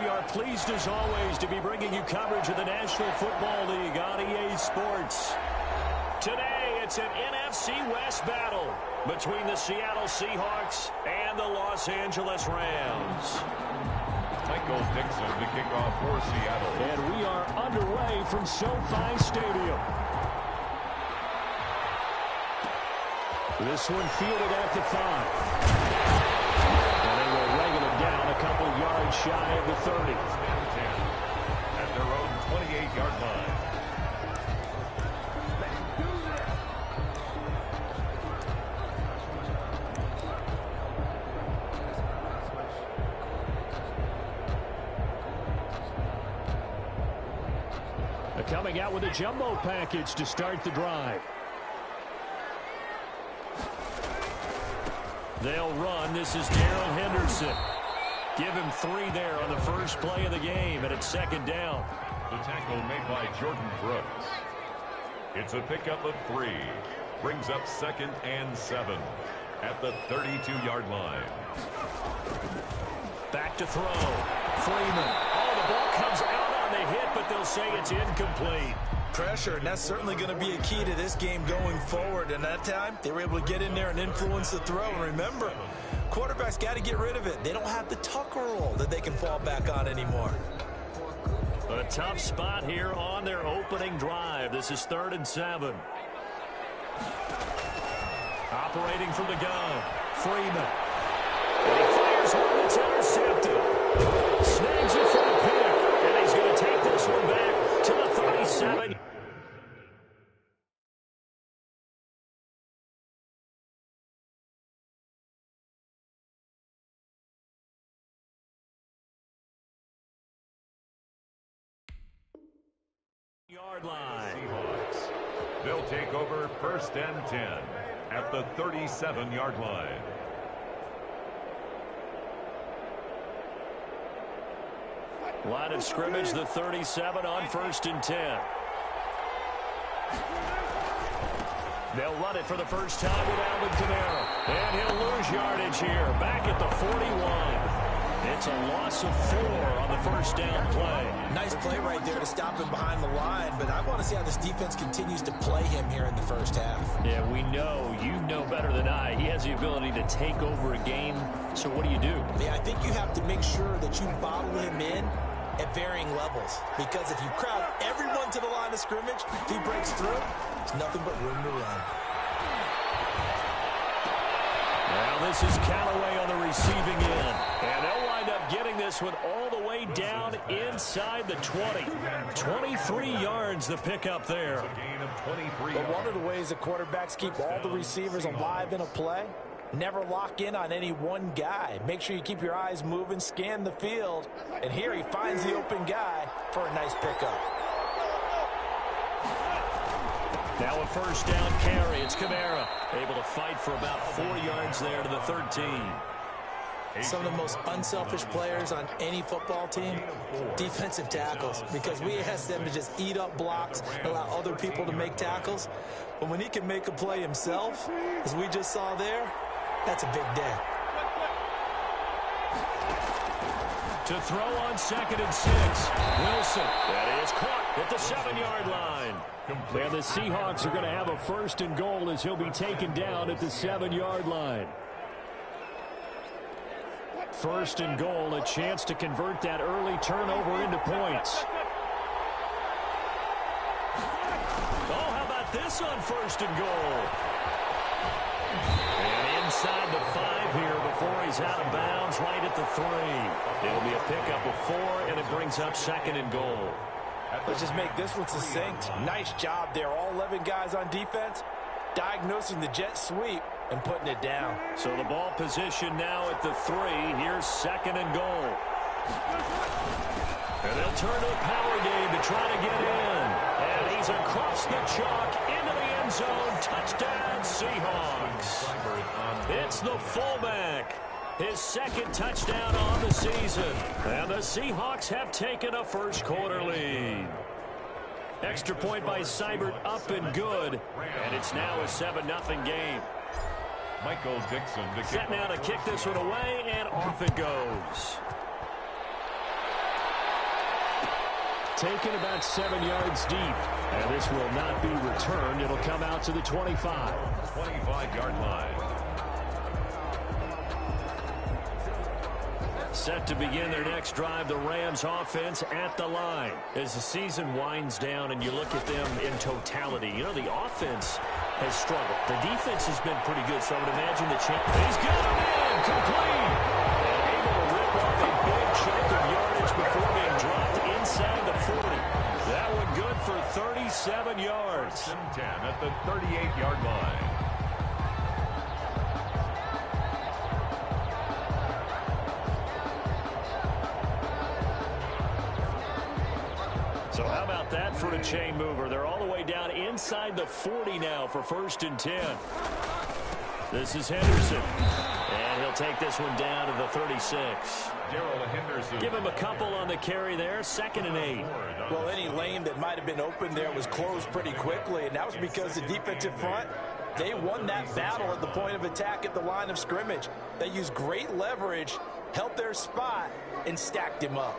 We are pleased as always to be bringing you coverage of the National Football League on EA Sports. Today, it's an NFC West battle between the Seattle Seahawks and the Los Angeles Rams. Michael Dixon to kick off for Seattle. And we are underway from SoFi Stadium. This one fielded at the 5. And they will wrangle it down a couple yards shy of the 30. At their own 28-yard line. Coming out with a jumbo package to start the drive. They'll run. This is Darrell Henderson. Give him 3 there on the first play of the game, and it's second down. The tackle made by Jordan Brooks. It's a pickup of 3. Brings up 2nd and 7 at the 32-yard line. Back to throw. Freeman. Oh, the ball comes out on the hit, but they'll say it's incomplete. Pressure, and that's certainly going to be a key to this game going forward. And that time, they were able to get in there and influence the throw. And remember, quarterbacks got to get rid of it. They don't have the tucker roll that they can fall back on anymore. A tough spot here on their opening drive. This is 3rd and 7. Operating from the gun, Freeman. And he fires one that's intercepted. Snags it for the pick. And he's going to take this one back to the 37. Yard line. Seahawks. They'll take over 1st and 10 at the 37-yard line. Line of scrimmage, the 37 on 1st and 10. They'll run it for the first time with Alvin Kamara. And he'll lose yardage here. Back at the 41. It's a loss of 4 on the first down play. Nice play right there to stop him behind the line, but I want to see how this defense continues to play him here in the first half. Yeah, we know. You know better than I. He has the ability to take over a game. So what do you do? Yeah, I think you have to make sure that you bottle him in at varying levels, because if you crowd everyone to the line of scrimmage, if he breaks through, there's nothing but room to run. Now this is Callaway on the receiving end, and they'll wind up getting this one all the way down inside the 20. 23 yards the pickup there. A gain of 23 But one of the ways that quarterbacks keep all the receivers alive in a play, never lock in on any one guy. Make sure you keep your eyes moving, scan the field, and here he finds the open guy for a nice pickup. Now a first down carry. It's Kamara able to fight for about 4 yards there to the 13. Some of the most unselfish players on any football team, defensive tackles, because we ask them to just eat up blocks, allow other people to make tackles. But when he can make a play himself, as we just saw there, that's a big day. To throw on 2nd and 6. Wilson. That is caught at the 7-yard line. And the Seahawks are going to have a 1st and goal as he'll be taken down at the 7-yard line. 1st and goal, a chance to convert that early turnover into points. Oh, how about this on 1st and goal? And inside the 5 here before he's out of bounds, right at the 3. It'll be a pickup of 4, and it brings up 2nd and goal. Let's just make this one succinct. Nice job there. All 11 guys on defense, diagnosing the jet sweep and putting it down. So the ball position now at the 3. Here's 2nd and goal. And they'll turn to the power game to try to get in. And he's across the chalk into the end zone. Touchdown, Seahawks. It's the fullback. His 2nd touchdown on the season. And the Seahawks have taken a first-quarter lead. Extra point by Seibert up and good. And it's now a 7-0 game. Michael Dixon to Set now to kick this one away, and off it goes. taken about 7 yards deep. And this will not be returned. It'll come out to the 25. 25-yard line. Set to begin their next drive, the Rams offense at the line. As the season winds down and you look at them in totality, you know, the offense has struggled. The defense has been pretty good, so I would imagine the champ. He's got him in, complete. And able to rip off a big chunk of yardage before being dropped inside the 40. That one good for 37 yards. 10 at the 38-yard line. So how about that for a chain mover? They're all the way down inside the 40 now for 1st and 10. This is Henderson. And he'll take this one down to the 36. Darrell Henderson. Give him a couple on the carry there. 2nd and 8. Well, any lane that might have been open there was closed pretty quickly, and that was because the defensive front, they won that battle at the point of attack at the line of scrimmage. They used great leverage, held their spot, and stacked him up.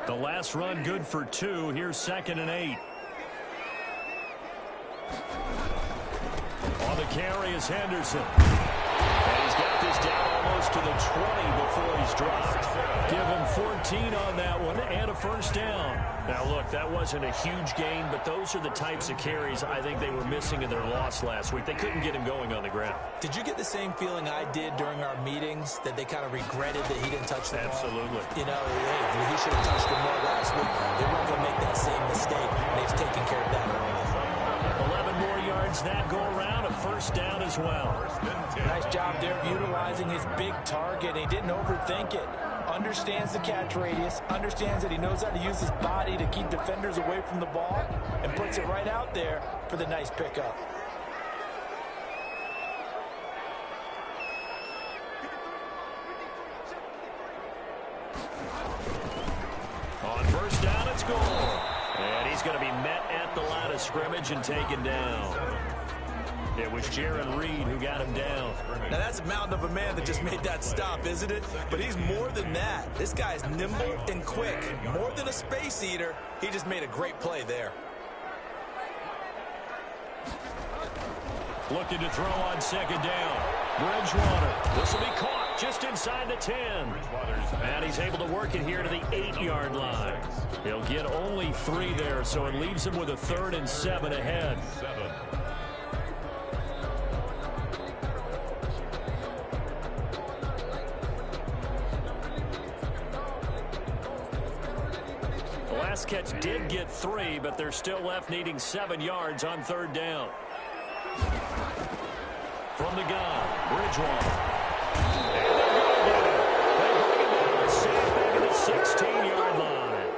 The last run good for 2. Here's 2nd and 8. On the carry is Henderson. And he's got this down almost to the 20 before he's dropped. Give him 14 on that one and a 1st down. Now, look, that wasn't a huge gain, but those are the types of carries I think they were missing in their loss last week. They couldn't get him going on the ground. Did you get the same feeling I did during our meetings, that they kind of regretted that he didn't touch the ball? Absolutely. You know, hey, he should have touched the ball last week. They weren't going to make that same mistake, and they've taken care of that early. 11 more yards that go around, a 1st down as well. Nice job there of utilizing his big target. He didn't overthink it. Understands the catch radius, understands that he knows how to use his body to keep defenders away from the ball, and puts it right out there for the nice pickup. On 1st down, it's goal. And he's going to be met at the line of scrimmage and taken down. It was Jaron Reed who got him down. Now, that's a mountain of a man that just made that stop, isn't it? But he's more than that. This guy's nimble and quick. More than a space eater, he just made a great play there. Looking to throw on 2nd down. Bridgewater. This will be caught just inside the 10. And he's able to work it here to the 8-yard line. He'll get only 3 there, so it leaves him with a 3rd and 7 ahead. Last catch did get 3, but they're still left needing 7 yards on 3rd down. From the gun, Bridgewater. And they're going to get it. They bring him down, safe back at the 16-yard line.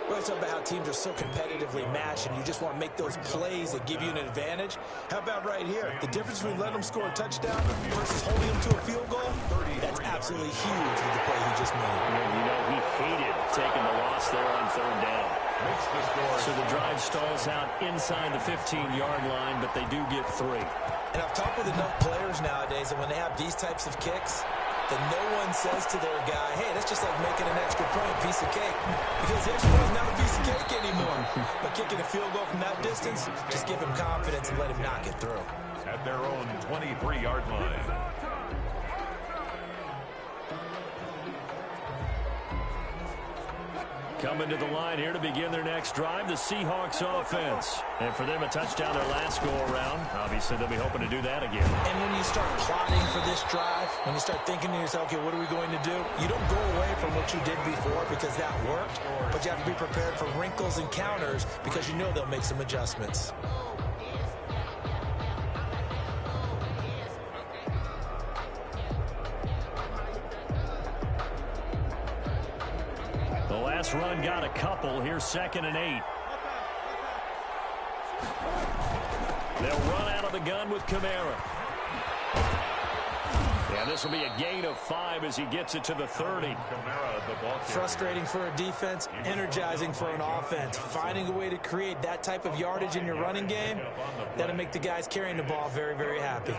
Well, it's about how teams are so competitively matched, and you just want to make those plays that give you an advantage. How about right here? The difference between letting them score a touchdown versus holding them to a field goal, that's absolutely huge with the play he just made. You know, he hated taking the loss there on 3rd down. So the drive stalls out inside the 15-yard line, but they do get 3. And I've talked with enough players nowadays, and when they have these types of kicks, that no one says to their guy, hey, that's just like making an extra point, piece of cake. Because the extra point is not a piece of cake anymore. But kicking a field goal from that distance, just give him confidence and let him knock it through. At their own 23-yard line. Coming to the line here to begin their next drive, the Seahawks offense. And for them, a touchdown their last go-around. Obviously, they'll be hoping to do that again. And when you start plotting for this drive, when you start thinking to yourself, okay, what are we going to do? You don't go away from what you did before because that worked, but you have to be prepared for wrinkles and counters because you know they'll make some adjustments. Last run got a couple. Here's 2nd and 8. They'll run out of the gun with Kamara. And this will be a gain of 5 as he gets it to the 30. Frustrating for a defense, energizing for an offense. Finding a way to create that type of yardage in your running game, that'll make the guys carrying the ball very, very happy.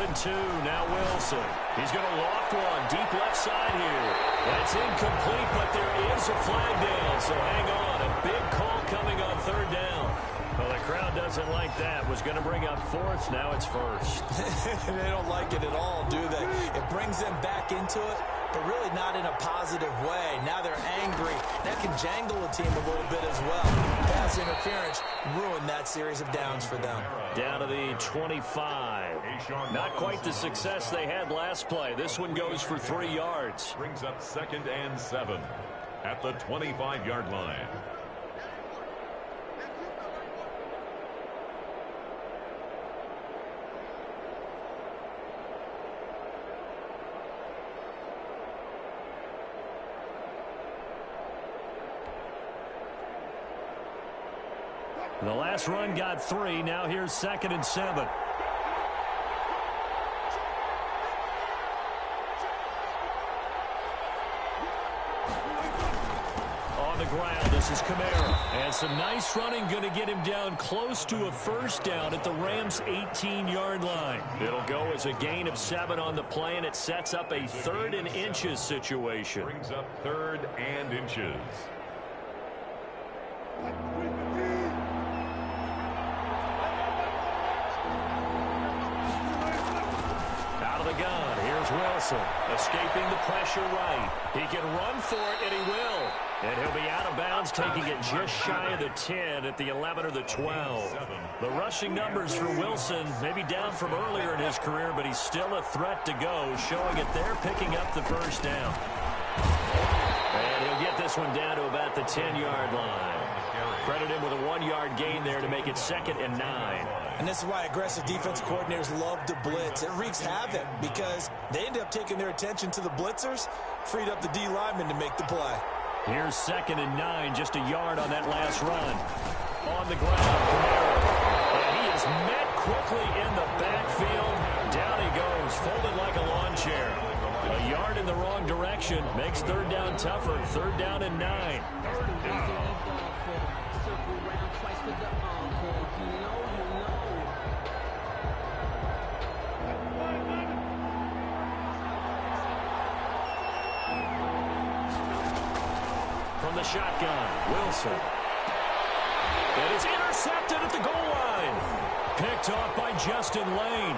2nd and 2. Now Wilson. He's going to loft one. Deep left side here. That's incomplete, but there is a flag down. So hang on. A big call coming on 3rd down. Well, the crowd doesn't like that. Was going to bring up 4th. Now it's 1st. They don't like it at all, do they? It brings them back into it, but really not in a positive way. Now they're angry. That can jangle a team a little bit as well. Pass interference ruined that series of downs for them. Down to the 25. Not quite the success they had last play. This one goes for 3 yards. Brings up 2nd and 7 at the 25-yard line. The last run got 3. Now here's 2nd and 7. On the ground, this is Kamara. And some nice running, going to get him down close to a 1st down at the Rams' 18-yard line. It'll go as a gain of 7 on the play, and it sets up a 3rd and inches situation. Brings up 3rd and inches. Gun. Here's Wilson, escaping the pressure right. He can run for it, and he will. And he'll be out of bounds, taking it just shy of the 10 at the 11 or the 12. The rushing numbers for Wilson may be down from earlier in his career, but he's still a threat to go, showing it there, picking up the 1st down. And he'll get this one down to about the 10-yard line. Credit him with a 1-yard gain there to make it 2nd and 9. And this is why aggressive defense coordinators love to blitz. It wreaks havoc because they end up taking their attention to the blitzers, freed up the D lineman to make the play. Here's 2nd and 9, just a yard on that last run. On the ground, Kamara. And he is met quickly in the backfield. Down he goes, folded like a lawn chair. A yard in the wrong direction makes 3rd down tougher. 3rd down and 9. From the shotgun, Wilson. It is intercepted at the goal line. Picked off by Justin Lane.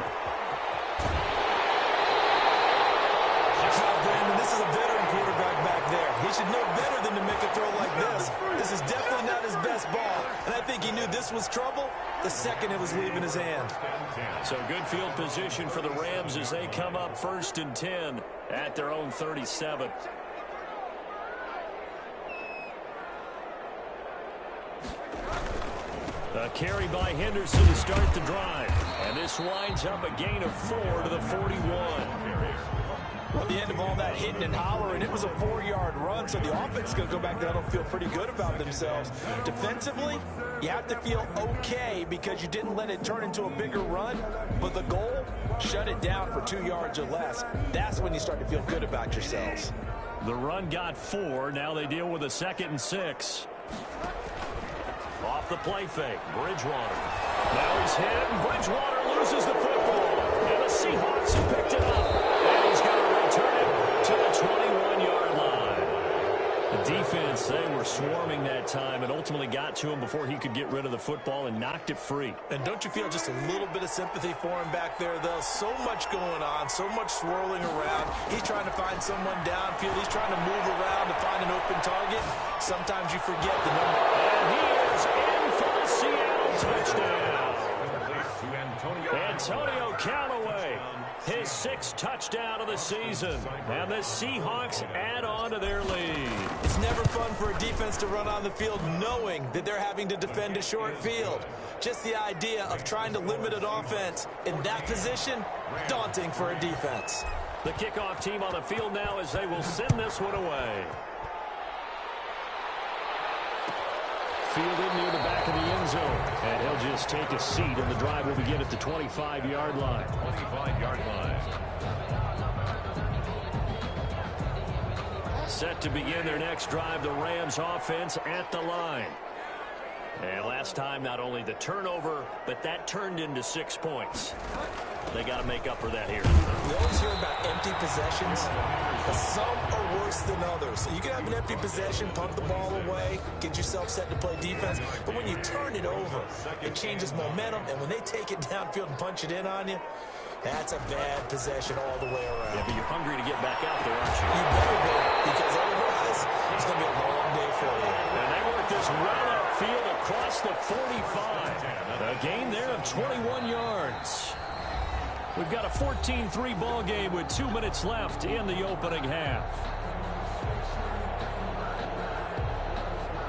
Brandon, this is a veteran quarterback back there. He should know better than to make a throw like this. This is definitely not his best ball, and I think he knew this was trouble the second it was leaving his hand. So good field position for the Rams as they come up 1st and 10 at their own 37. A carry by Henderson to start the drive. And this winds up a gain of 4 to the 41. Well, at the end of all that hitting and hollering, it was a 4-yard run, so the offense is going to go back there and feel pretty good about themselves. Defensively, you have to feel okay because you didn't let it turn into a bigger run, but the goal, shut it down for 2 yards or less. That's when you start to feel good about yourselves. The run got 4. Now they deal with a 2nd and 6. Off the play fake, Bridgewater. Now he's hit, and Bridgewater loses the football. And the Seahawks have picked it up. And he's going to return it to the 21-yard line. The defense, they were swarming that time and ultimately got to him before he could get rid of the football and knocked it free. And don't you feel just a little bit of sympathy for him back there, though? So much going on, so much swirling around. He's trying to find someone downfield. He's trying to move around to find an open target. Sometimes you forget the number. And he is in for the Seattle touchdown. Antonio Callaway, his 6th touchdown of the season. And the Seahawks add on to their lead. It's never fun for a defense to run on the field knowing that they're having to defend a short field. Just the idea of trying to limit an offense in that position, daunting for a defense. The kickoff team on the field now as they will send this one away. Fielded near the back of the end zone. And he'll just take a seat, and the drive will begin at the 25-yard line. 25-yard line. Set to begin their next drive, the Rams offense at the line. And last time, not only the turnover, but that turned into 6 points. They got to make up for that here. We always hear about empty possessions, but some are worse than others. So you can have an empty possession, punt the ball away, get yourself set to play defense, but when you turn it over, it changes momentum, and when they take it downfield and punch it in on you, that's a bad possession all the way around. Yeah, but you're hungry to get back out there, aren't you? You better be, because otherwise, it's going to be a long day for you. And they work this run upfield across the 45. A gain there of 21 yards. We've got a 14-3 ball game with 2 minutes left in the opening half.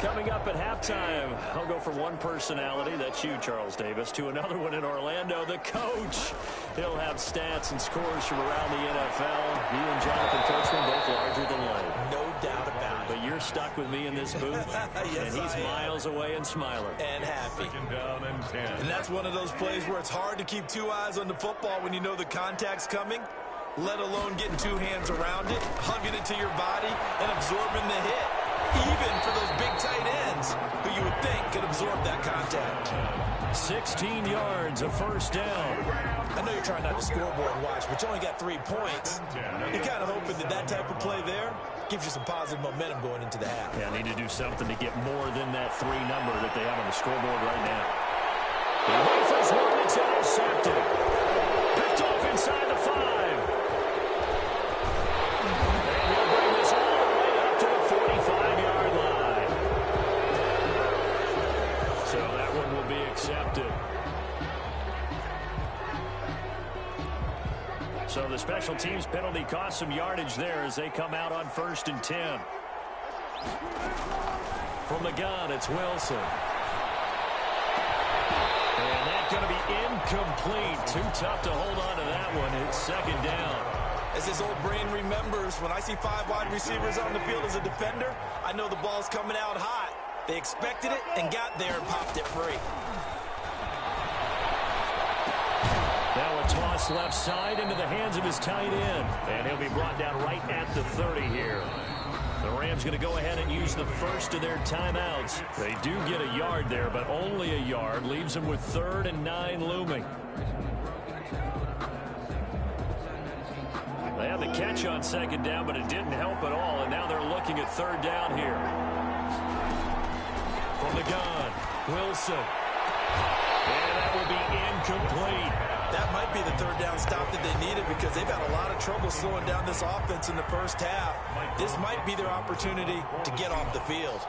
Coming up at halftime, I'll go from one personality, that's you, Charles Davis, to another one in Orlando, the coach. He'll have stats and scores from around the NFL. You and Jonathan Coachman both larger than life. No doubt about it. But you're stuck with me in this booth, yes, and he's miles away and smiling. And happy. Down and 10. And that's one of those plays where it's hard to keep two eyes on the football when you know the contact's coming, let alone getting two hands around it, hugging it to your body, and absorbing the hit. Even for those big tight ends who you would think could absorb that contact. 16 yards, a first down. I know you're trying not to scoreboard watch, but you only got 3 points. You're kind of hoping that that type of play there gives you some positive momentum going into the half. Yeah, need to do something to get more than that 3 number that they have on the scoreboard right now. He waits one, it's intercepted. Picked off inside the 5. And he'll bring this all the way up to the 45-yard line. So that one will be accepted. So the special teams penalty cost some yardage there as they come out on 1st and 10. From the gun, it's Wilson. And that's going to be incomplete. Too tough to hold on to that one. It's 2nd down. As his old brain remembers, when I see 5 wide receivers on the field as a defender, I know the ball's coming out hot. They expected it and got there and popped it free. Now a toss left side into the hands of his tight end. And he'll be brought down right at the 30 here. The Rams going to go ahead and use the first of their timeouts. They do get a yard there, but only a yard. Leaves them with 3rd and 9 looming. They had the catch on 2nd down, but it didn't help at all. And now they're looking at 3rd down here. From the gun, Wilson. And that will be incomplete. That might be the 3rd down stop that they needed because they've had a lot of trouble slowing down this offense in the first half. This might be their opportunity to get off the field.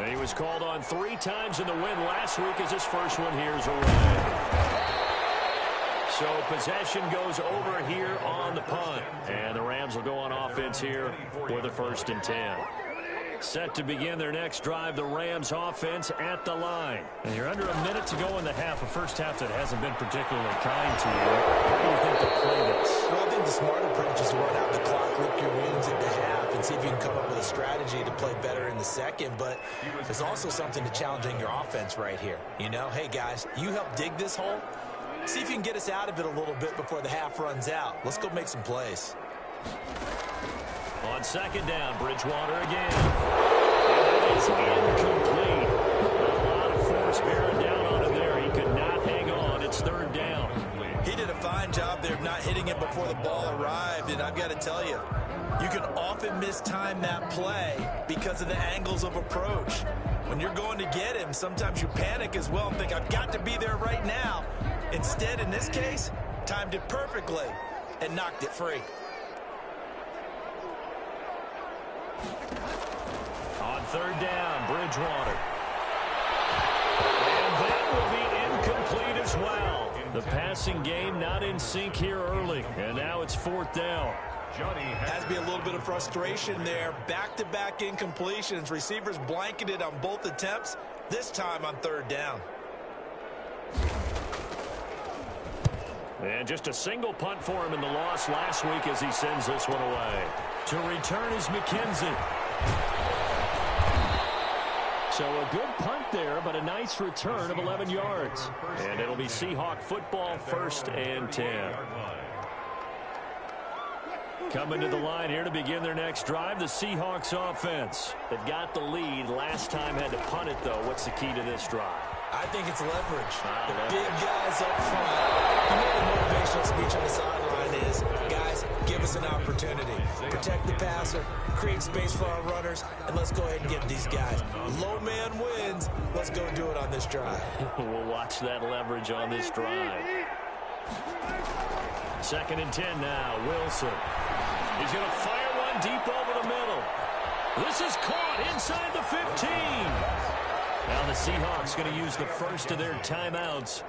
He was called on 3 times in the win last week as his first one here's away. So possession goes over here on the punt. And the Rams will go on offense here for the 1st and 10. Set to begin their next drive, the Rams offense at the line. And you're under a minute to go in the half, a first half that hasn't been particularly kind to you. How do you think to play this? Well, I think the smart approach is to run out the clock, lick your wounds at the half, and see if you can come up with a strategy to play better in the second. But there's also something to challenging your offense right here. You know, hey, guys, you help dig this hole. See if you can get us out of it a little bit before the half runs out. Let's go make some plays. On 2nd down, Bridgewater again. And that is incomplete. A lot of force bearing down on him there. He could not hang on. It's 3rd down. He did a fine job there of not hitting it before the ball arrived. And I've got to tell you, you can often mistime that play because of the angles of approach. When you're going to get him, sometimes you panic as well and think, I've got to be there right now. Instead, in this case, timed it perfectly and knocked it free. On 3rd down, Bridgewater. And that will be incomplete as well. The passing game not in sync here early. And now it's 4th down. Has to be a little bit of frustration there. Back-to-back incompletions. Receivers blanketed on both attempts, this time on 3rd down. And just a single punt for him in the loss last week as he sends this one away. To return is McKenzie. So a good punt there, but a nice return of 11 yards. And it'll be Seahawk football, 1st and 10. Coming to the line here to begin their next drive, the Seahawks offense. They've got the lead. Last time had to punt it, though. What's the key to this drive? I think it's leverage. The big guys up front. You know the motivational speech on the sideline is, guys, give us an opportunity. Protect the passer, create space for our runners, and let's go ahead and get these guys. Low man wins. Let's go do it on this drive. We'll watch that leverage on this drive. 2nd and 10 now. Wilson. He's going to fire one deep over the middle. This is caught inside the 15. Now the Seahawks going to use the first of their timeouts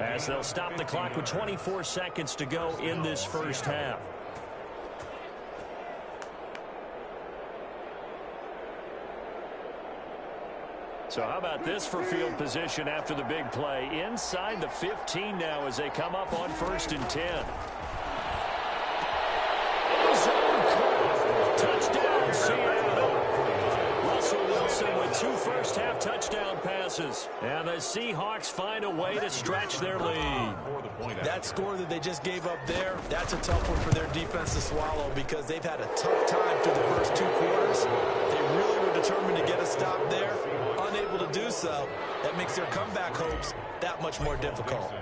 as they'll stop the clock with 24 seconds to go in this first half. So how about this for field position after the big play? Inside the 15 now as they come up on 1st and 10. Touchdown, Seattle. Russell Wilson with 2 first-half touchdown passes. And the Seahawks find a way to stretch their lead. That score that they just gave up there, that's a tough one for their defense to swallow because they've had a tough time through the first 2 quarters. They really were determined to get a stop there. Unable to do so, that makes their comeback hopes that much more difficult.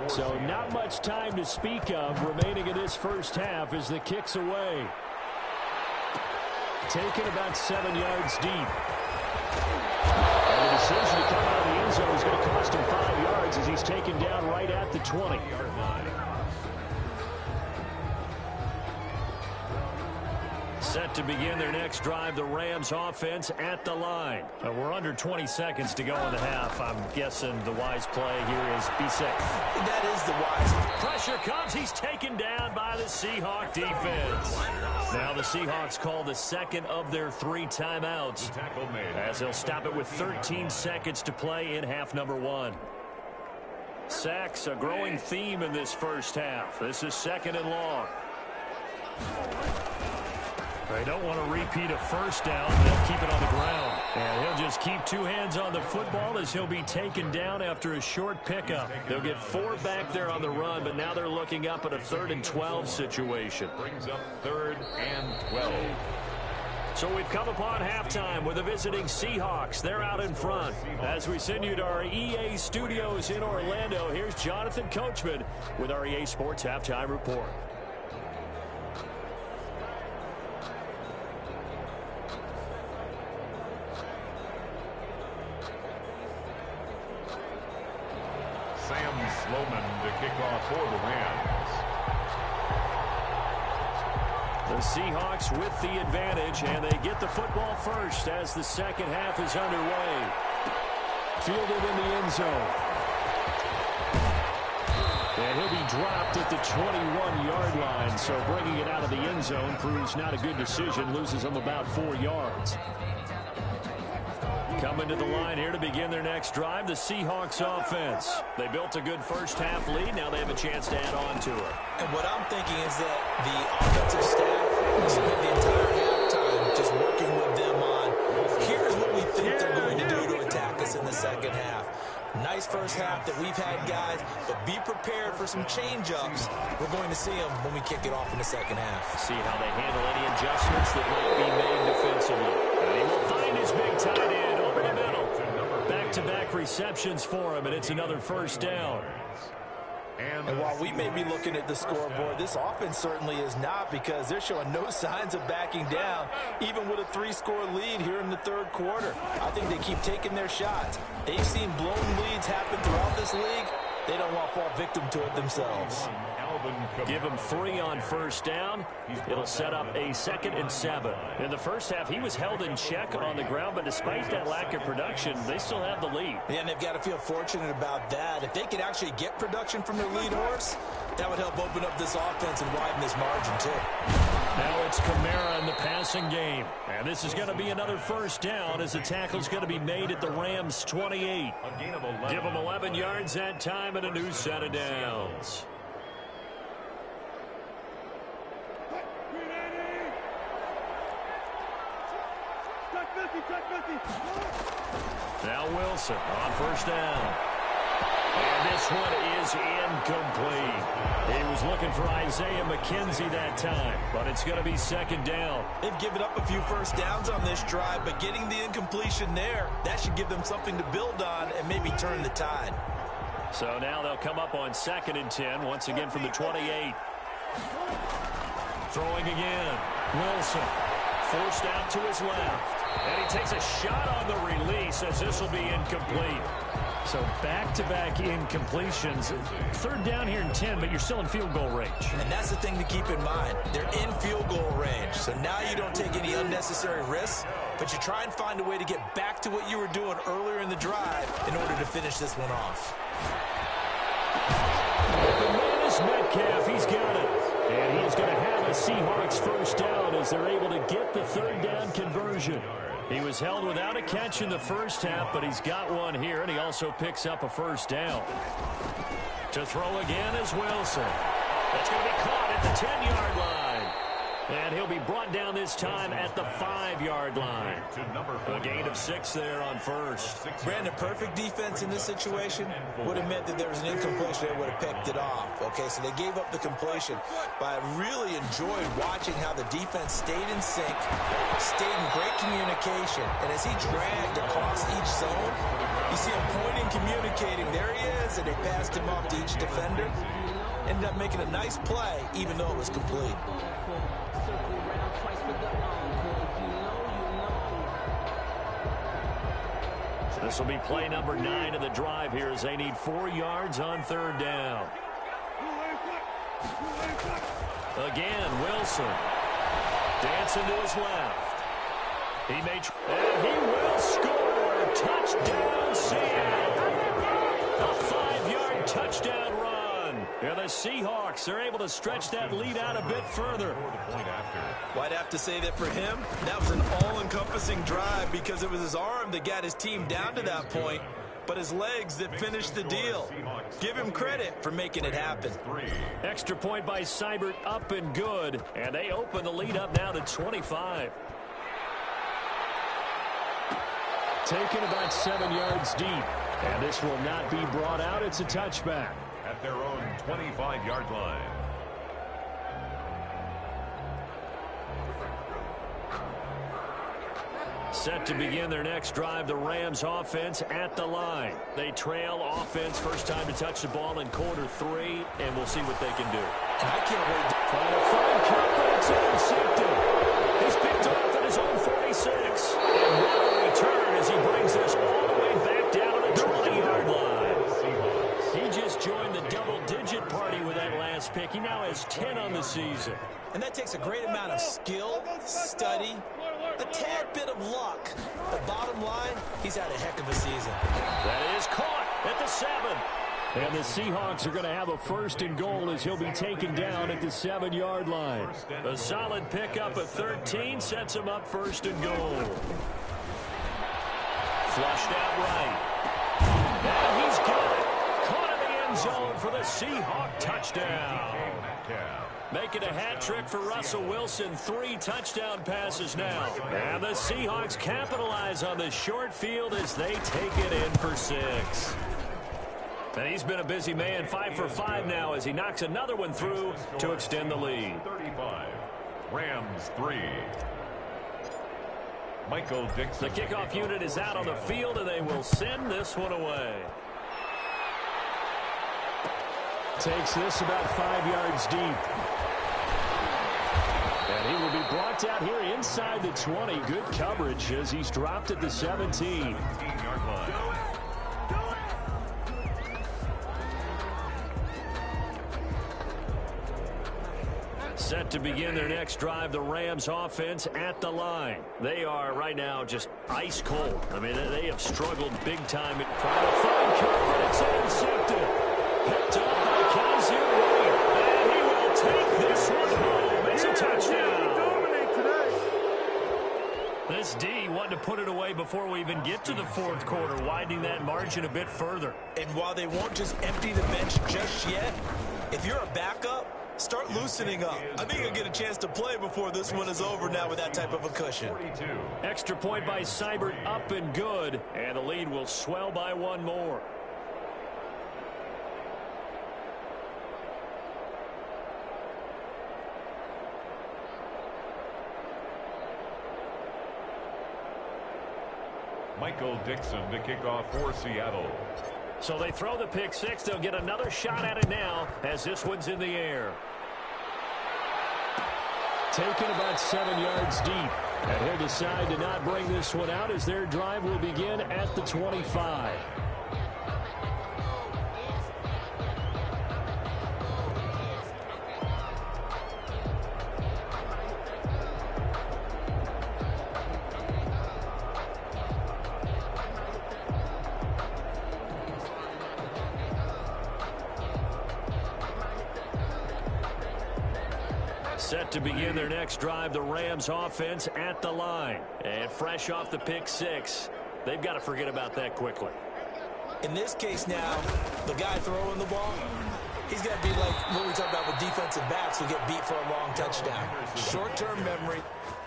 So not much time to speak of remaining in this first half as the kick's away. Taken about 7 yards deep. And the decision to come out of the end zone is going to cost him 5 yards as he's taken down right at the 20-yard line. Set to begin their next drive, the Rams offense at the line. We're under 20 seconds to go in the half. I'm guessing the wise play here is be safe. That is the wise. Pressure comes. He's taken down by the Seahawk defense. Now the Seahawks call the second of their 3 timeouts as they'll stop it with 13 seconds to play in half number 1. Sacks, a growing theme in this first half. This is 2nd and long. They don't want to repeat a first down. They'll keep it on the ground. And he'll just keep 2 hands on the football as he'll be taken down after a short pickup. They'll get 4 back there on the run, but now they're looking up at a 3rd and 12 situation. Brings up 3rd and 12. So we've come upon halftime with the visiting Seahawks. They're out in front. As we send you to our EA studios in Orlando, here's Jonathan Coachman with our EA Sports Halftime Report. Sloman to kick off for the Rams. The Seahawks with the advantage, and they get the football first as the second half is underway. Fielded in the end zone. And he'll be dropped at the 21-yard line, so bringing it out of the end zone proves not a good decision, loses them about 4 yards. Coming to the line here to begin their next drive, the Seahawks offense. They built a good first-half lead. Now they have a chance to add on to it. And what I'm thinking is that the offensive staff spent the entire halftime just working with them on, here's what we think they're going to do to attack us in the second half. Nice first half that we've had, guys, but be prepared for some change-ups. We're going to see them when we kick it off in the second half. See how they handle any adjustments that might be made defensively. And he will find his big tight end over the middle. Back-to-back receptions for him, and it's another first down. And while we may be looking at the scoreboard, this offense certainly is not, because they're showing no signs of backing down, even with a 3-score lead here in the third quarter. I think they keep taking their shots. They've seen blown leads happen throughout this league. They don't want to fall victim to it themselves. Give him 3 on first down. It'll set up a 2nd and 7. In the first half, he was held in check on the ground, but despite that lack of production, they still have the lead. Yeah, and they've got to feel fortunate about that. If they could actually get production from their lead horse, that would help open up this offense and widen this margin, too. Now it's Kamara in the passing game. And this is going to be another first down as the tackle's going to be made at the Rams' 28. Give them 11 yards that time and a new set of downs. Now Wilson on first down. And this one is incomplete. He was looking for Isaiah McKenzie that time, but it's going to be second down. They've given up a few first downs on this drive, but getting the incompletion there, that should give them something to build on and maybe turn the tide. So now they'll come up on 2nd and 10, once again from the 28. Throwing again. Wilson forced out to his left. And he takes a shot on the release as this will be incomplete. So back-to-back incompletions. 3rd down here in 10, but you're still in field goal range. And that's the thing to keep in mind. They're in field goal range. So now you don't take any unnecessary risks, but you try and find a way to get back to what you were doing earlier in the drive in order to finish this one off. The man is Metcalf. He's got it. And he's going to have a Seahawks first down as they're able to get the 3rd down conversion. He was held without a catch in the first half, but he's got one here, and he also picks up a first down. To throw again is Wilson. That's going to be caught at the 10-yard line. And he'll be brought down this time at the 5-yard line. A gain of 6 there on first. Brandon, perfect defense in this situation would have meant that there was an incompletion that would have picked it off. Okay, so they gave up the completion. But I really enjoyed watching how the defense stayed in sync, stayed in great communication. And as he dragged across each zone, you see him pointing, communicating. There he is, and they passed him off to each defender. Ended up making a nice play, even though it was complete. This will be play number 9 of the drive here as they need 4 yards on 3rd down. Again, Wilson. Dancing to his left. He may and he will score. Touchdown, Seattle. A 5-yard touchdown run. And the Seahawks are able to stretch that lead out a bit further. Well, I'd have to say that for him, that was an all-encompassing drive because it was his arm that got his team down to that point, but his legs that finished the deal. Give him credit for making it happen. Extra point by Seibert, up and good, and they open the lead up now to 25. Taken about 7 yards deep, and this will not be brought out. It's a touchback. At their own 25-yard line. Set to begin their next drive, the Rams offense at the line. They trail offense, first time to touch the ball in quarter 3, and we'll see what they can do. And I can't wait. Trying to find Cooper, it's intercepted. He's picked off at his own 46. And what a return as he brings us all the way back down to the 20-yard line. He just joined the double-digit party with that last pick. He now has 10 on the season. And that takes a great amount of skill, study, a tad bit of luck. The bottom line, he's had a heck of a season. That is caught at the 7. And the Seahawks are going to have a 1st and goal as he'll be taken down at the 7-yard line. A solid pickup at 13 sets him up 1st and goal. Flushed out right. And he's got it. Caught in the end zone for the Seahawk touchdown. Making a hat trick for Russell Wilson. 3 touchdown passes now. And the Seahawks capitalize on the short field as they take it in for 6. And he's been a busy man, 5 for 5 now as he knocks another one through to extend the lead. 35. Rams 3. Michael Dixon. The kickoff unit is out on the field, and they will send this one away. Takes this about 5 yards deep. And he will be brought down here inside the 20. Good coverage as he's dropped at the 17. 17-yard line. Set to begin their next drive, the Rams offense at the line. They are right now just ice cold. I mean, they have struggled big time. Trying to find Cooper. It's intercepted. Picked up by Kaiser Wade. And he will take this one home. It's a touchdown. This D wanted to put it away before we even get to the 4th quarter, widening that margin a bit further. And while they won't just empty the bench just yet, if you're a backup, start loosening up. I think you'll get a chance to play before this one is over now with that type of a cushion. 42. Extra point by Seibert, up and good. And the lead will swell by 1 more. Michael Dixon to kick off for Seattle. So they throw the pick six. They'll get another shot at it now as this one's in the air. Taken about 7 yards deep. And he'll decide to not bring this one out as their drive will begin at the 25. Set to begin their next drive, the Rams offense at the line. And fresh off the pick six, they've got to forget about that quickly. In this case now, the guy throwing the ball, he's got to be like what we talk about with defensive backs who get beat for a long touchdown. Short-term memory,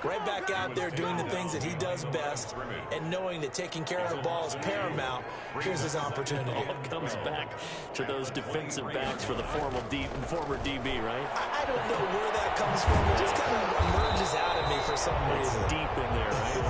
right back out there doing the things that he does best, and knowing that taking care of the ball is paramount. Here's his opportunity. All comes back to those defensive backs for the former DB, right? I don't know where that comes from. It just kind of emerges out of me for some reason. It's deep in there, right?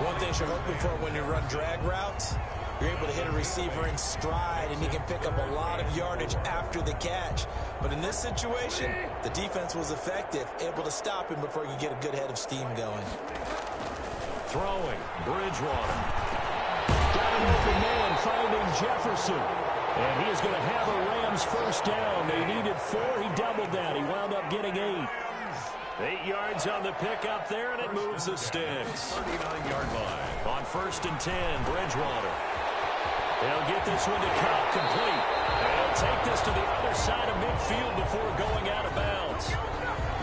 One thing you're hoping for when you run drag routes, you're able to hit a receiver in stride, and you can pick up a lot of yardage after the catch. But in this situation, the defense was effective, able to stop him before you get a good head of steam going. Throwing, Bridgewater. Got an open man finding Jefferson. And he is going to have a Rams first down. They needed 4. He doubled that. He wound up getting 8. 8 yards on the pickup there, and it moves the sticks. 39-yard line. On 1st and 10, Bridgewater. They'll get this one to Cup complete. They'll take this to the other side of midfield before going out of bounds.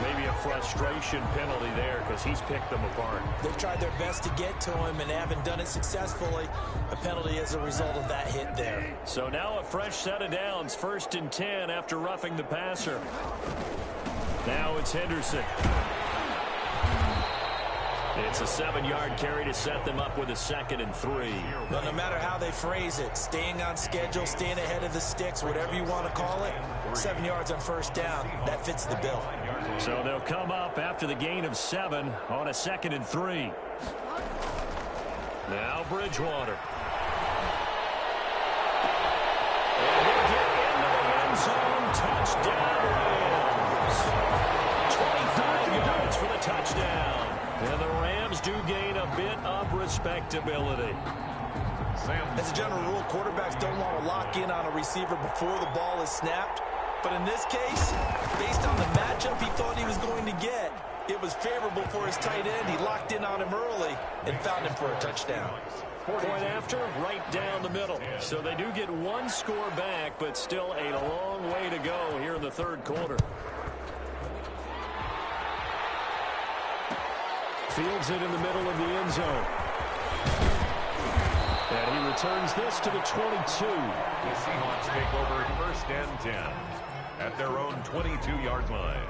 Maybe a frustration penalty there because he's picked them apart. They've tried their best to get to him and haven't done it successfully. A penalty as a result of that hit there. So now a fresh set of downs. 1st and 10 after roughing the passer. Now it's Henderson. It's a 7-yard carry to set them up with a 2nd and 3. Well, no matter how they phrase it, staying on schedule, staying ahead of the sticks, whatever you want to call it, 7 yards on 1st down, that fits the bill. So they'll come up after the gain of 7 on a 2nd and 3. Now Bridgewater. And he'll get into the end zone. Touchdown Rams. 25 yards for the touchdown. And the Rams do gain a bit of respectability. As a general rule, quarterbacks don't want to lock in on a receiver before the ball is snapped. But in this case, based on the matchup he thought he was going to get, it was favorable for his tight end. He locked in on him early and found him for a touchdown. Point after, right down the middle. So they do get 1 score back, but still a long way to go here in the 3rd quarter. Fields it in the middle of the end zone. And he returns this to the 22. The Seahawks take over 1st and 10 at their own 22-yard line.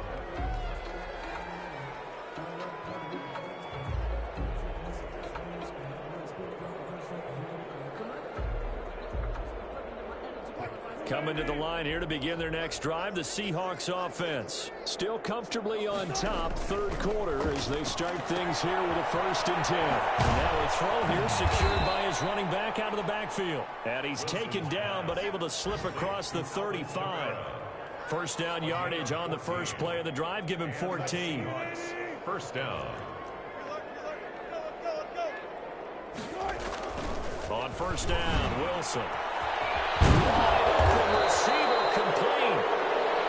Coming to the line here to begin their next drive, the Seahawks offense. Still comfortably on top, 3rd quarter as they start things here with a 1st and 10. And now a throw here secured by his running back out of the backfield. And he's taken down but able to slip across the 35. 1st down yardage on the first play of the drive. Give him 14. 1st down. On 1st down, Wilson. Wide open receiver complete.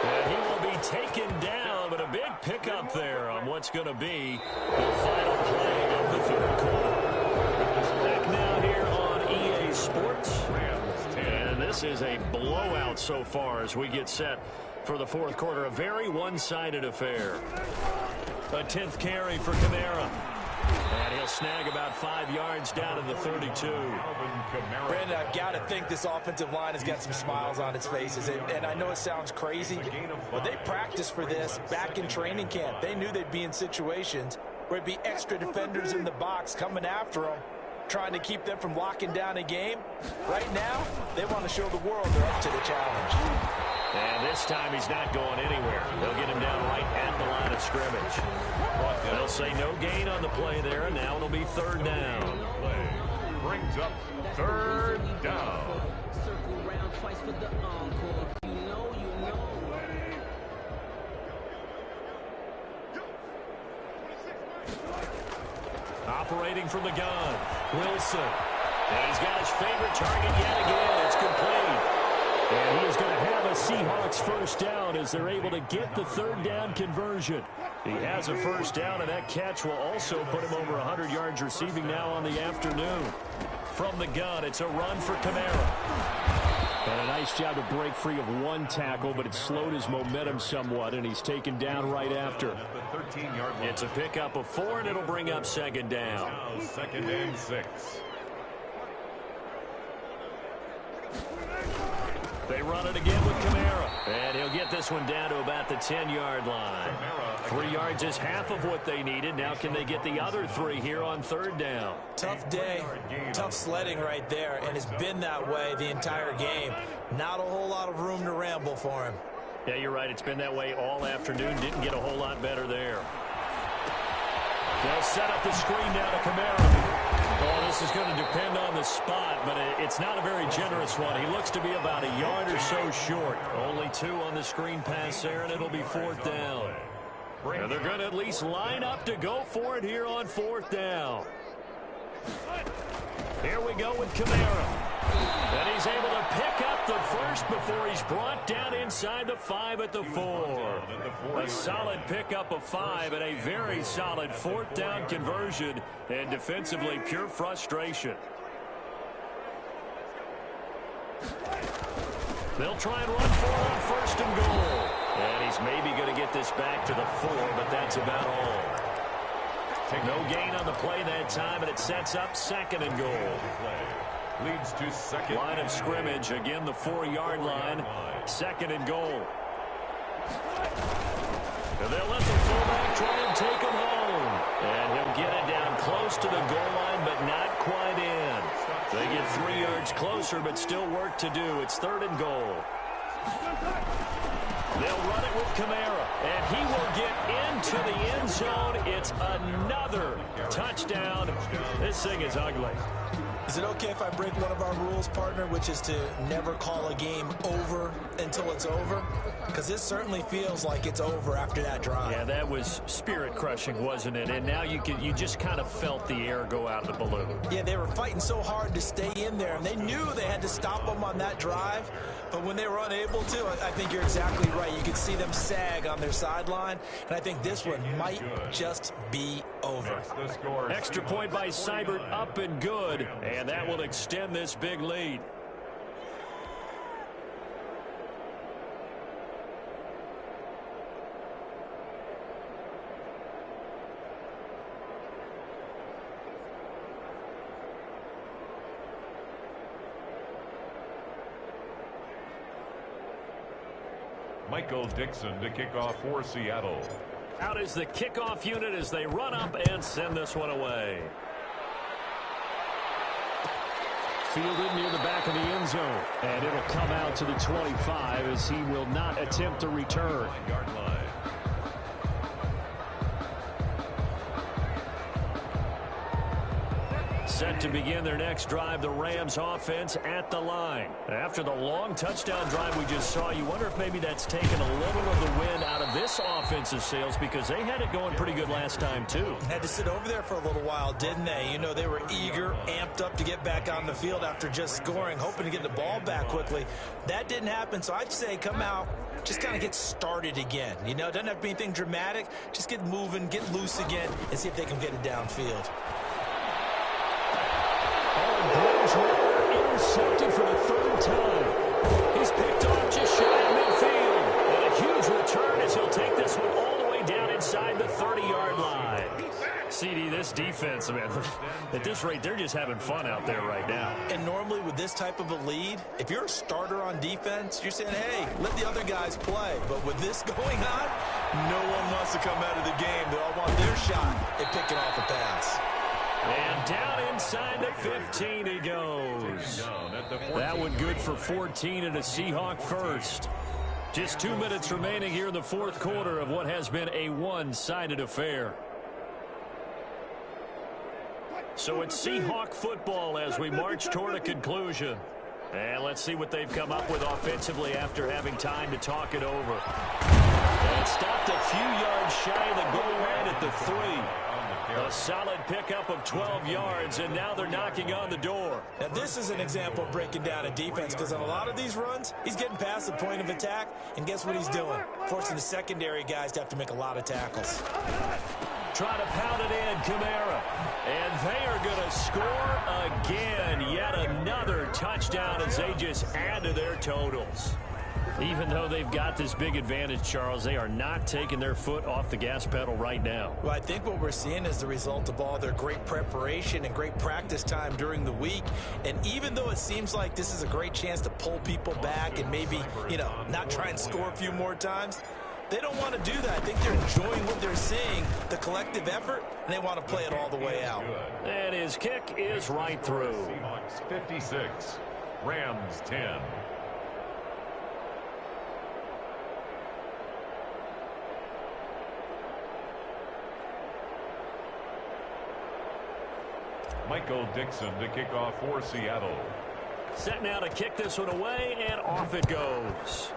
And he will be taken down, but a big pickup there on what's going to be the final play of the 3rd quarter. Back now here on EA Sports. And this is a blowout so far as we get set for the 4th quarter. A very one-sided affair. A 10th carry for Kamara. And he'll snag about 5 yards down to the 32. Brandon, I've got to think this offensive line has got some smiles on its faces. And I know it sounds crazy, but they practiced for this back in training camp. They knew they'd be in situations where it'd be extra defenders in the box coming after them, trying to keep them from locking down a game. Right now, they want to show the world they're up to the challenge. And this time he's not going anywhere. They'll get him down right at the line of scrimmage. They'll say no gain on the play there, and now it'll be third down. Play brings up third down. Circle round twice for the encore. You know. Operating from the gun, Wilson. And he's got his favorite target yet again. It's complete. And he is going to have a Seahawks first down as they're able to get the third down conversion. He has a first down, and that catch will also put him over 100 yards receiving now on the afternoon. From the gun, it's a run for Kamara. And a nice job to break free of one tackle, but it slowed his momentum somewhat, and he's taken down right after. It's a pickup of 4, and it'll bring up second down. Now second and 6. They run it again with Kamara. And he'll get this one down to about the 10-yard line. 3 yards is half of what they needed. Now can they get the other 3 here on third down? Tough day, tough sledding right there, and it's been that way the entire game. Not a whole lot of room to ramble for him. Yeah, you're right. It's been that way all afternoon. Didn't get a whole lot better there. They'll set up the screen now to Kamara. Oh, this is going to depend on the spot, but it's not a very generous one. He looks to be about a yard or so short. Only 2 on the screen pass there, and it'll be fourth down. And they're going to at least line up to go for it here on fourth down. Here we go with Kamara. And he's able to pick up the first before he's brought down inside the 5 at the 4. A solid pickup of 5 and a very solid fourth down conversion. And defensively, pure frustration. They'll try and run for it on first and goal. And he's maybe going to get this back to the 4, but that's about all. No gain on the play that time, and it sets up second and goal. Leads to second. Line of scrimmage, again the 4-yard line. Second and goal. And they'll let the fullback try and take him home. And he'll get it down close to the goal line, but not quite in. They get 3 yards closer, but still work to do. It's third and goal. They'll run it with Kamara, and he will get into the end zone. It's another touchdown. This thing is ugly. Is it okay if I break one of our rules, partner, which is to never call a game over until it's over? Because this certainly feels like it's over after that drive. Yeah, that was spirit-crushing, wasn't it? And now you just kind of felt the air go out of the balloon. Yeah, they were fighting so hard to stay in there, and they knew they had to stop them on that drive. But when they were unable to, I think you're exactly right. You could see them sag on their sideline, and I think this one might just be over. Extra point by Seibert, up and good, and that will extend this big lead. Michael Dixon to kick off for Seattle. Out is the kickoff unit as they run up and send this one away. Fielded near the back of the end zone. And it'll come out to the 25 as he will not attempt to return. Yard line. Set to begin their next drive, the Rams offense at the line. After the long touchdown drive we just saw, you wonder if maybe that's taken a little of the wind out of this offense's sails because they had it going pretty good last time too. Had to sit over there for a little while, didn't they? You know, they were eager, amped up to get back on the field after just scoring, hoping to get the ball back quickly. That didn't happen, so I'd say come out, just kind of get started again. You know, it doesn't have to be anything dramatic. Just get moving, get loose again, and see if they can get it downfield. Intercepted for the third time. He's picked off just shy of midfield. And a huge return as he'll take this one all the way down inside the 30-yard line. CD, this defense, man, at this rate, they're just having fun out there right now. And normally with this type of a lead, if you're a starter on defense, you're saying, hey, let the other guys play. But with this going on, no one wants to come out of the game. They all want their shot at picking off a pass. And down inside the 15 he goes. That one good for 14 and a Seahawk first. Just 2 minutes remaining here in the fourth quarter of what has been a one-sided affair. So it's Seahawk football as we march toward a conclusion. And let's see what they've come up with offensively after having time to talk it over. And stopped a few yards shy of the goal line at the 3. A solid pickup of 12 yards, and now they're knocking on the door. Now, this is an example of breaking down a defense, because on a lot of these runs, he's getting past the point of attack, and guess what he's doing? Forcing the secondary guys to have to make a lot of tackles. Try to pound it in, Kamara. And they are going to score again. Yet another touchdown as they just add to their totals. Even though they've got this big advantage, Charles, they are not taking their foot off the gas pedal right now. Well, I think what we're seeing is the result of all their great preparation and great practice time during the week. And even though it seems like this is a great chance to pull people back and maybe, not try and score a few more times, they don't want to do that. I think they're enjoying what they're seeing, the collective effort, and they want to play it all the way out. And his kick is right through. Seahawks 56, Rams 10. Michael Dixon to kick off for Seattle. Set now to kick this one away, and off it goes.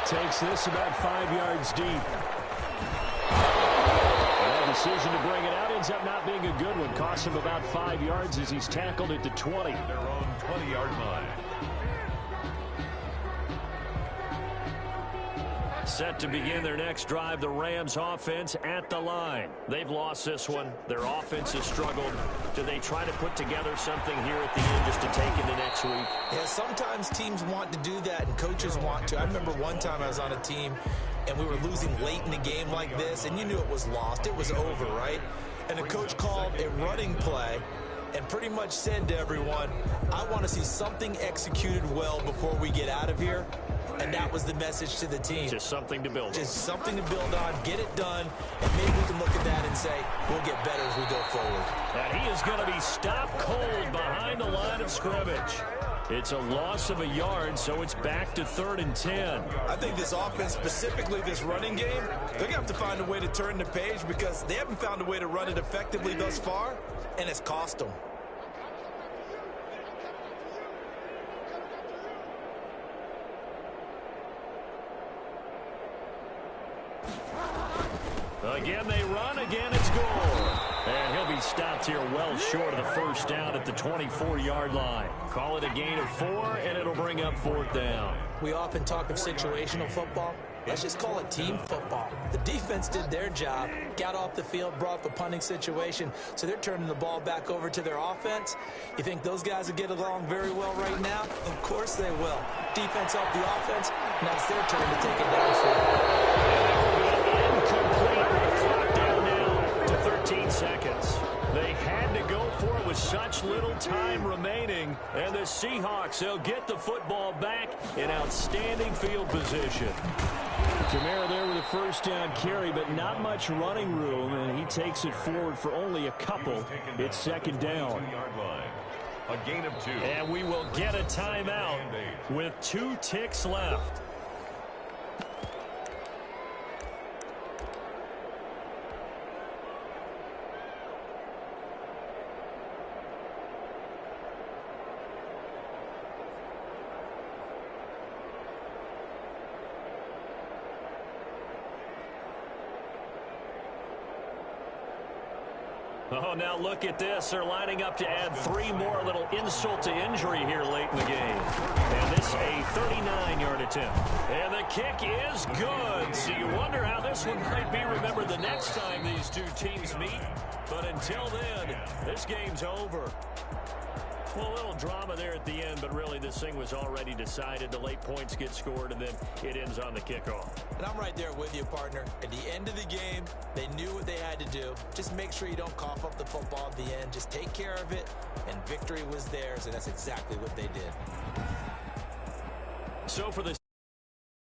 Takes this about 5 yards deep. The decision to bring it out ends up not being a good one. Costs him about 5 yards as he's tackled at the 20. Their own 20-yard line. Set to begin their next drive, the Rams offense at the line. They've lost this one. Their offense has struggled. Do they try to put together something here at the end just to take into next week? Yeah, sometimes teams want to do that and coaches want to. I remember one time I was on a team and we were losing late in a game like this, and you knew it was lost. It was over, right? And the coach called a running play and pretty much said to everyone, I want to see something executed well before we get out of here. And that was the message to the team. Just something to build on. Just something to build on, get it done, and maybe we can look at that and say, we'll get better as we go forward. And he is going to be stopped cold behind the line of scrimmage. It's a loss of a yard, so it's back to 3rd and 10. I think this offense, specifically this running game, they're going to have to find a way to turn the page because they haven't found a way to run it effectively thus far, and it's cost them. Again they run, again it's goal. And he'll be stopped here well short of the first down at the 24-yard line. Call it a gain of 4, and it'll bring up 4th down. We often talk of situational football. Let's just call it team football. The defense did their job, got off the field, brought up a punting situation, so they're turning the ball back over to their offense. You think those guys will get along very well right now? Of course they will. Defense off the offense, now it's their turn to take it downfield. Incomplete with the clock down now to 13 seconds. They had to go for it with such little time remaining, and the Seahawks, they'll get the football back in outstanding field position. Kamara there with a first down carry, but not much running room, and he takes it forward for only a couple. It's 2nd down. A gain of 2. And we will get a timeout with 2 ticks left. Oh, now look at this. They're lining up to add 3 more, little insult to injury here late in the game. And this a 39-yard attempt. And the kick is good. So you wonder how this one might be remembered the next time these two teams meet. But until then, this game's over. Well, a little drama there at the end, but really this thing was already decided. The late points get scored, and then it ends on the kickoff. And I'm right there with you, partner. At the end of the game, they knew what they had to do. Just make sure you don't cough up the football at the end. Just take care of it, and victory was theirs, and that's exactly what they did. So for the